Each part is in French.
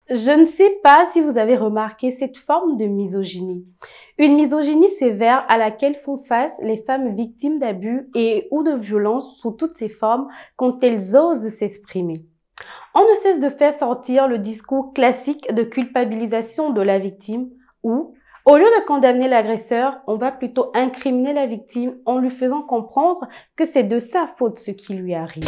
Je ne sais pas si vous avez remarqué cette forme de misogynie. Une misogynie sévère à laquelle font face les femmes victimes d'abus et ou de violences sous toutes ses formes quand elles osent s'exprimer. On ne cesse de faire sortir le discours classique de culpabilisation de la victime où, au lieu de condamner l'agresseur, on va plutôt incriminer la victime en lui faisant comprendre que c'est de sa faute ce qui lui arrive.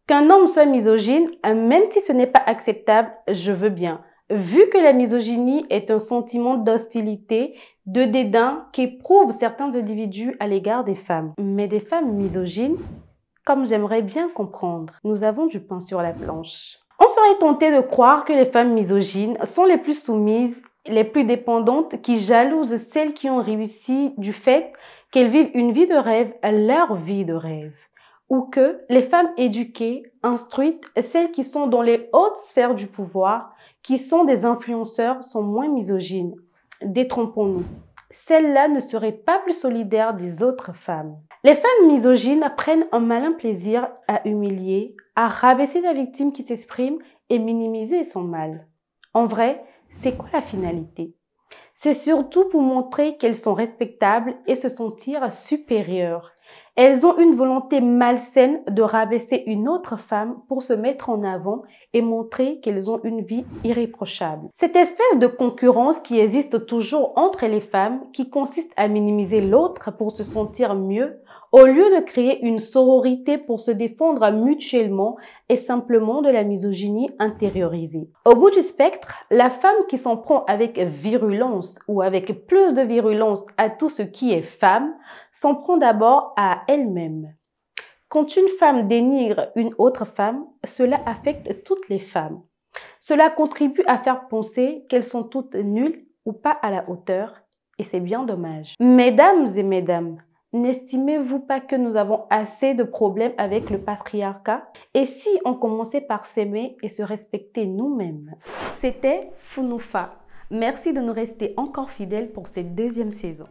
Qu'un homme soit misogyne, même si ce n'est pas acceptable, je veux bien. Vu que la misogynie est un sentiment d'hostilité, de dédain qu'éprouvent certains individus à l'égard des femmes. Mais des femmes misogynes, comme j'aimerais bien comprendre, nous avons du pain sur la planche. On serait tenté de croire que les femmes misogynes sont les plus soumises, les plus dépendantes, qui jalousent celles qui ont réussi du fait qu'elles vivent une vie de rêve, leur vie de rêve. Ou que les femmes éduquées, instruites, celles qui sont dans les hautes sphères du pouvoir, qui sont des influenceurs, sont moins misogynes. Détrompons-nous. Celles-là ne seraient pas plus solidaires des autres femmes. Les femmes misogynes prennent un malin plaisir à humilier, à rabaisser la victime qui s'exprime et minimiser son mal. En vrai, c'est quoi la finalité? C'est surtout pour montrer qu'elles sont respectables et se sentir supérieures. Elles ont une volonté malsaine de rabaisser une autre femme pour se mettre en avant et montrer qu'elles ont une vie irréprochable. Cette espèce de concurrence qui existe toujours entre les femmes, qui consiste à minimiser l'autre pour se sentir mieux, au lieu de créer une sororité pour se défendre mutuellement, est simplement de la misogynie intériorisée. Au bout du spectre, la femme qui s'en prend avec virulence ou avec plus de virulence à tout ce qui est femme, s'en prend d'abord à elle-même. Quand une femme dénigre une autre femme, cela affecte toutes les femmes. Cela contribue à faire penser qu'elles sont toutes nulles ou pas à la hauteur, et c'est bien dommage. Mesdames et mesdames, n'estimez-vous pas que nous avons assez de problèmes avec le patriarcat? Et si on commençait par s'aimer et se respecter nous-mêmes? C'était Funoufa. Merci de nous rester encore fidèles pour cette deuxième saison.